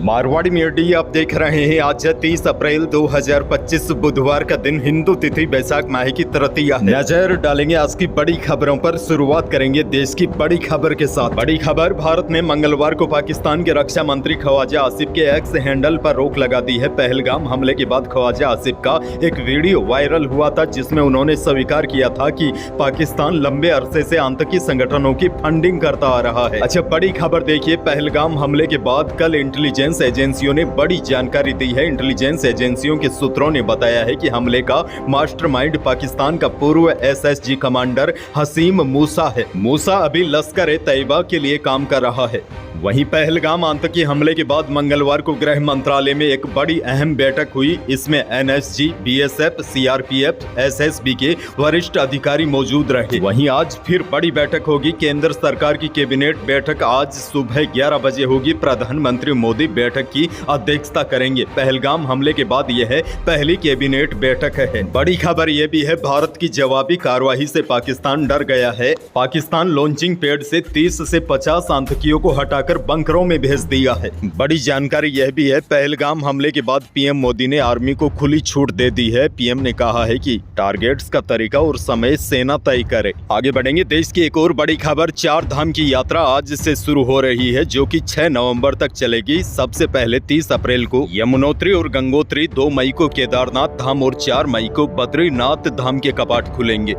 Marwari media आप देख रहे हैं। आज 30 अप्रैल 2025 बुधवार का दिन, हिंदू तिथि बैसाख माह की तृतीया है। नजर डालेंगे आज की बड़ी खबरों पर। शुरुआत करेंगे देश की बड़ी खबर के साथ। बड़ी खबर, भारत ने मंगलवार को पाकिस्तान के रक्षा मंत्री ख्वाजा आसिफ के एक्स हैंडल पर रोक लगा दी है। पहलगाम हमले के बाद ख्वाजा आसिफ का एक वीडियो वायरल हुआ था जिसमें उन्होंने स्वीकार किया था कि पाकिस्तान लंबे अरसे से आतंकी संगठनों की फंडिंग करता आ रहा है। अच्छा, बड़ी खबर देखिए। पहलगाम हमले के बाद कल इंटेलिजेंस एजेंसियों ने बड़ी जानकारी दी है। इंटेलिजेंस एजेंसियों के सूत्रों ने बताया है कि हमले का मास्टरमाइंड पाकिस्तान का पूर्व एसएसजी कमांडर हसीम मूसा है। मूसा अभी लश्कर-ए-तैयबा के लिए काम कर रहा है। वहीं पहलगाम आतंकी हमले के बाद मंगलवार को गृह मंत्रालय में एक बड़ी अहम बैठक हुई। इसमें एनएसजी, बीएसएफ, सीआरपीएफ, एसएसबी के वरिष्ठ अधिकारी मौजूद रहे। वहीं आज फिर बड़ी बैठक होगी। केंद्र सरकार की कैबिनेट बैठक आज सुबह 11 बजे होगी। प्रधानमंत्री मोदी बैठक की अध्यक्षता करेंगे। पहलगाम हमले के बाद यह पहली कैबिनेट बैठक है। बड़ी खबर यह भी है, भारत की जवाबी कार्रवाई से पाकिस्तान डर गया है। पाकिस्तान लॉन्चिंग पैड से 30 से 50 आतंकियों को हटाकर बंकरों में भेज दिया है। बड़ी जानकारी यह भी है, पहलगाम हमले के बाद पीएम मोदी ने आर्मी को खुली छूट दे दी है। पीएम ने कहा है कि टारगेट्स का तरीका और समय सेना तय करे। आगे बढ़ेंगे, देश की एक और बड़ी खबर, 4 धाम की यात्रा आज से शुरू हो रही है जो कि 6 नवंबर तक चलेगी। सबसे पहले 30 अप्रैल को यमुनोत्री और गंगोत्री, 2 मई को केदारनाथ धाम और 4 मई को बद्रीनाथ धाम के कपाट खुलेंगे।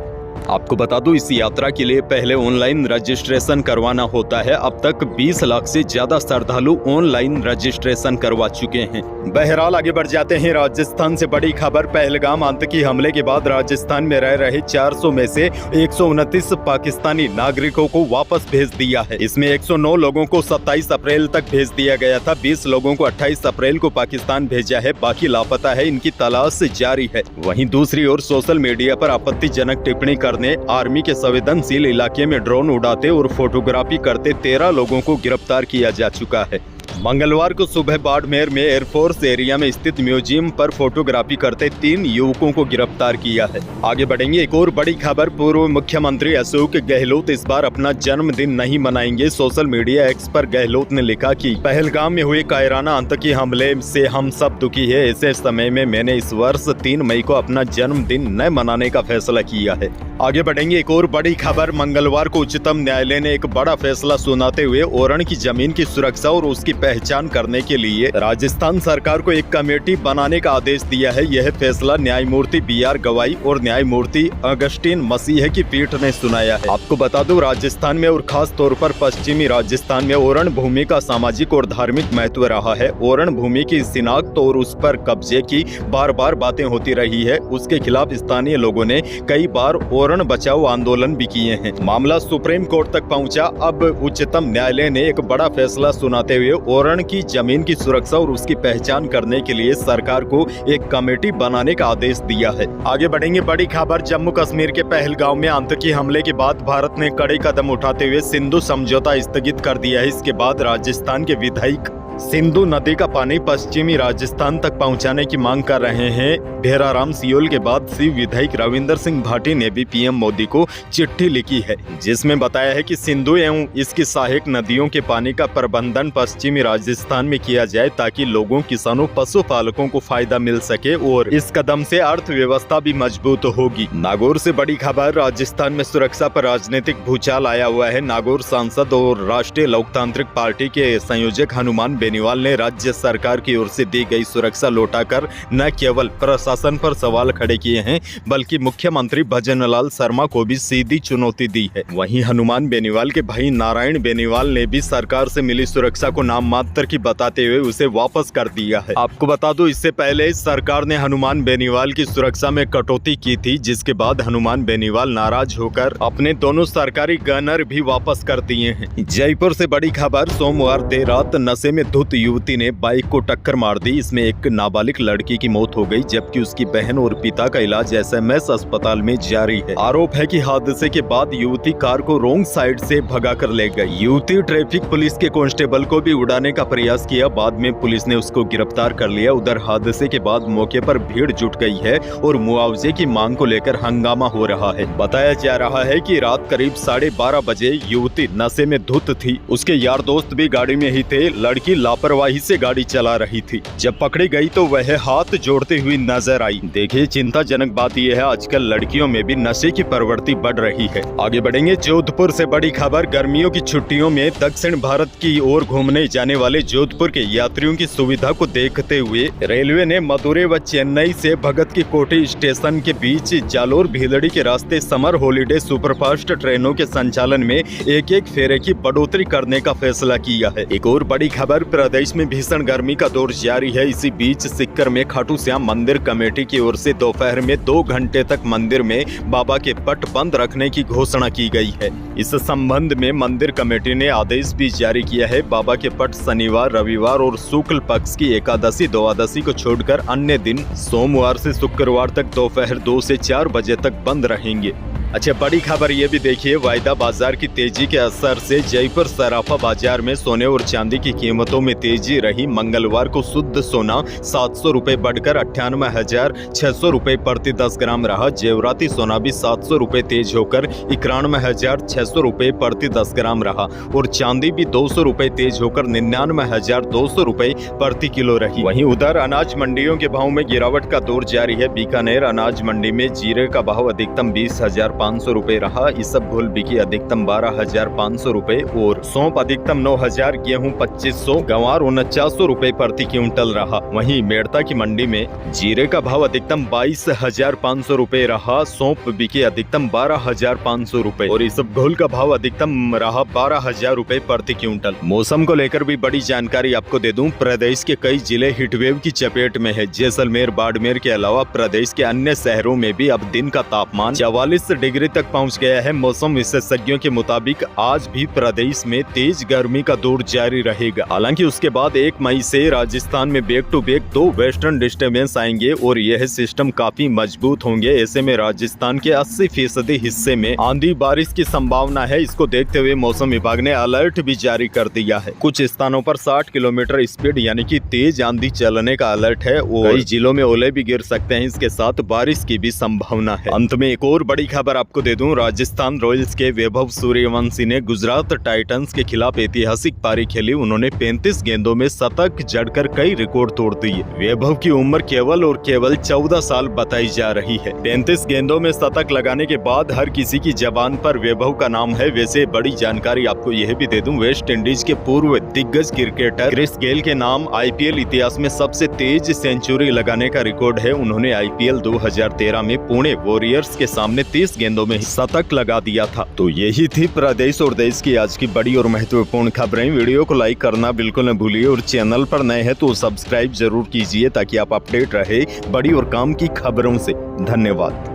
आपको बता दूं, इस यात्रा के लिए पहले ऑनलाइन रजिस्ट्रेशन करवाना होता है। अब तक 20 लाख से ज्यादा श्रद्धालु ऑनलाइन रजिस्ट्रेशन करवा चुके हैं। बहरहाल आगे बढ़ जाते हैं। राजस्थान से बड़ी खबर, पहलगाम आतंकी हमले के बाद राजस्थान में रह रहे 400 में से 129 पाकिस्तानी नागरिकों को वापस भेज दिया है। इसमें 109 लोगों को 27 अप्रैल तक भेज दिया गया था। 20 लोगों को 28 अप्रैल को पाकिस्तान भेजा है। बाकी लापता है, इनकी तलाश जारी है। वहीं दूसरी ओर सोशल मीडिया पर आपत्तिजनक टिप्पणी करने, आर्मी के संवेदनशील इलाके में ड्रोन उड़ाते और फोटोग्राफी करते 13 लोगों को गिरफ्तार किया जा चुका है। मंगलवार को सुबह बाड़मेर में एयरफोर्स एरिया में स्थित म्यूजियम पर फोटोग्राफी करते 3 युवकों को गिरफ्तार किया है। आगे बढ़ेंगे, एक और बड़ी खबर, पूर्व मुख्यमंत्री अशोक गहलोत इस बार अपना जन्मदिन नहीं मनाएंगे। सोशल मीडिया एक्स पर गहलोत ने लिखा कि पहलगाम में हुए कायराना आतंकी हमले से हम सब दुखी है। ऐसे समय में मैंने इस वर्ष 3 मई को अपना जन्मदिन न मनाने का फैसला किया है। आगे बढ़ेंगे, एक और बड़ी खबर, मंगलवार को उच्चतम न्यायालय ने एक बड़ा फैसला सुनाते हुए ओरण की जमीन की सुरक्षा और उसकी पहचान करने के लिए राजस्थान सरकार को एक कमेटी बनाने का आदेश दिया है। यह फैसला न्यायमूर्ति BR गवाई और न्यायमूर्ति अगस्टिन मसीह की पीठ ने सुनाया है। आपको बता दूं, राजस्थान में और खास तौर पर पश्चिमी राजस्थान में ओरण भूमि का सामाजिक और धार्मिक महत्व रहा है। ओरण भूमि की शिनाख्त और उस पर कब्जे की बार बार बातें होती रही है। उसके खिलाफ स्थानीय लोगों ने कई बार ओरण बचाओ आंदोलन भी किए हैं। मामला सुप्रीम कोर्ट तक पहुंचा। अब उच्चतम न्यायालय ने एक बड़ा फैसला सुनाते हुए ओरण की जमीन की सुरक्षा और उसकी पहचान करने के लिए सरकार को एक कमेटी बनाने का आदेश दिया है। आगे बढ़ेंगे, बड़ी खबर, जम्मू कश्मीर के पहलगाम में आतंकी हमले के बाद भारत ने कड़े कदम उठाते हुए सिंधु समझौता स्थगित कर दिया है। इसके बाद राजस्थान के विधायक सिंधु नदी का पानी पश्चिमी राजस्थान तक पहुंचाने की मांग कर रहे हैं। भेराराम सियोल के बाद शिव विधायक रविंदर सिंह भाटी ने भी पीएम मोदी को चिट्ठी लिखी है जिसमें बताया है कि सिंधु एवं इसकी सहायक नदियों के पानी का प्रबंधन पश्चिमी राजस्थान में किया जाए ताकि लोगों, किसानों, पशुपालकों को फायदा मिल सके और इस कदम से अर्थव्यवस्था भी मजबूत होगी। नागौर से बड़ी खबर, राजस्थान में सुरक्षा पर राजनीतिक भूचाल आया हुआ है। नागौर सांसद और राष्ट्रीय लोकतांत्रिक पार्टी के संयोजक हनुमान बेनीवाल ने राज्य सरकार की ओर से दी गई सुरक्षा लौटाकर न केवल प्रशासन पर सवाल खड़े किए हैं बल्कि मुख्यमंत्री भजनलाल शर्मा को भी सीधी चुनौती दी है। वहीं हनुमान बेनीवाल के भाई नारायण बेनीवाल ने भी सरकार से मिली सुरक्षा को नाम मात्र की बताते हुए उसे वापस कर दिया है। आपको बता दूं, इससे पहले सरकार ने हनुमान बेनीवाल की सुरक्षा में कटौती की थी जिसके बाद हनुमान बेनीवाल नाराज होकर अपने दोनों सरकारी गनर भी वापस कर दिए हैं। जयपुर से बड़ी खबर, सोमवार देर रात नशे में धुत युवती ने बाइक को टक्कर मार दी। इसमें एक नाबालिग लड़की की मौत हो गई जबकि उसकी बहन और पिता का इलाज एसएमएस अस्पताल में जारी है। आरोप है कि हादसे के बाद युवती कार को रॉन्ग साइड से भगाकर ले गई। युवती ट्रैफिक पुलिस के कांस्टेबल को भी उड़ाने का प्रयास किया, बाद में पुलिस ने उसको गिरफ्तार कर लिया। उधर हादसे के बाद मौके पर भीड़ जुट गई है और मुआवजे की मांग को लेकर हंगामा हो रहा है। बताया जा रहा है कि रात करीब 12:30 बजे युवती नशे में धुत थी। उसके यार दोस्त भी गाड़ी में ही थे। लड़की लापरवाही से गाड़ी चला रही थी। जब पकड़ी गई तो वह हाथ जोड़ती हुई नजर आई। देखिए, चिंताजनक बात यह है आजकल लड़कियों में भी नशे की प्रवृत्ति बढ़ रही है। आगे बढ़ेंगे। जोधपुर से बड़ी खबर। गर्मियों की छुट्टियों में दक्षिण भारत की ओर घूमने जाने वाले जोधपुर के यात्रियों की सुविधा को देखते हुए रेलवे ने मदुरै व चेन्नई से भगत की कोठी स्टेशन के बीच जालोर भीलड़ी के रास्ते समर हॉलिडे सुपरफास्ट ट्रेनों के संचालन में एक फेरे की बढ़ोतरी करने का फैसला किया है। एक और बड़ी खबर। प्रदेश में भीषण गर्मी का दौर जारी है। इसी बीच सिक्कर में खाटू श्याम मंदिर कमेटी की ओर से दोपहर में 2 घंटे तक मंदिर में बाबा के पट बंद रखने की घोषणा की गई है। इस संबंध में मंदिर कमेटी ने आदेश भी जारी किया है। बाबा के पट शनिवार, रविवार और शुक्ल पक्ष की एकादशी, द्वादशी को छोड़कर अन्य दिन सोमवार से शुक्रवार तक दोपहर 2 से 4 बजे तक बंद रहेंगे। अच्छा, बड़ी खबर ये भी देखिए। वायदा बाजार की तेजी के असर से जयपुर सराफा बाजार में सोने और चांदी की कीमतों में तेजी रही। मंगलवार को शुद्ध सोना 700 रुपए बढ़कर 98,600 रुपए प्रति 10 ग्राम रहा। जेवराती सोना भी 700 रुपए तेज होकर 91,600 रुपए प्रति 10 ग्राम रहा और चांदी भी 200 रुपए तेज होकर 99,200 रुपए प्रति किलो रही। वहीं उधर अनाज मंडियों के भाव में गिरावट का दौर जारी है। बीकानेर अनाज मंडी में जीरे का भाव अधिकतम 20,500 रुपए रहा। इसबगोल बिकी अधिकतम 12,500 रुपए और सौंफ अधिकतम 9,000, गेहूं 2,500, गंवार 4900 रुपए प्रति क्विंटल रहा। वहीं मेड़ता की मंडी में जीरे का भाव अधिकतम 22,500 रुपए रहा। सौंफ बिकी अधिकतम 12,500 रुपए और इसबगोल का भाव अधिकतम रहा 12,000 रुपए प्रति क्विंटल। मौसम को लेकर भी बड़ी जानकारी आपको दे दूं। प्रदेश के कई जिले हीटवेव की चपेट में है। जैसलमेर, बाड़मेर के अलावा प्रदेश के अन्य शहरों में भी अब दिन का तापमान 44 डिग्री तक पहुंच गया है। मौसम विशेषज्ञों के मुताबिक आज भी प्रदेश में तेज गर्मी का दौर जारी रहेगा। हालांकि उसके बाद 1 मई से राजस्थान में back to back 2 western disturbance आएंगे और यह सिस्टम काफी मजबूत होंगे। ऐसे में राजस्थान के 80% हिस्से में आंधी बारिश की संभावना है। इसको देखते हुए मौसम विभाग ने अलर्ट भी जारी कर दिया है। कुछ स्थानों पर 60 किलोमीटर स्पीड यानी कि तेज आंधी चलने का अलर्ट है और कई जिलों में ओले भी गिर सकते हैं। इसके साथ बारिश की भी संभावना है। अंत में एक और बड़ी खबर आपको दे दूं। राजस्थान रॉयल्स के वैभव सूर्यवंशी ने गुजरात टाइटंस के खिलाफ ऐतिहासिक पारी खेली। उन्होंने 35 गेंदों में शतक जड़कर कई रिकॉर्ड तोड़ दिए। वैभव की उम्र केवल 14 साल बताई जा रही है। 35 गेंदों में शतक लगाने के बाद हर किसी की जबान पर वैभव का नाम है। वैसे बड़ी जानकारी आपको यह भी दे दूं, वेस्ट इंडीज के पूर्व दिग्गज क्रिकेटर क्रिस गेल के नाम आईपीएल इतिहास में सबसे तेज सेंचुरी लगाने का रिकॉर्ड है। उन्होंने आईपीएल 2013 में पुणे वॉरियर्स के सामने 30 गेंदों में शतक लगा दिया था। तो यही थी प्रदेश और देश की आज की बड़ी और महत्वपूर्ण खबरें। वीडियो को लाइक करना बिल्कुल न भूलिए और चैनल पर नए हैं तो सब्सक्राइब जरूर कीजिए ताकि आप अपडेट रहे बड़ी और काम की खबरों से। धन्यवाद।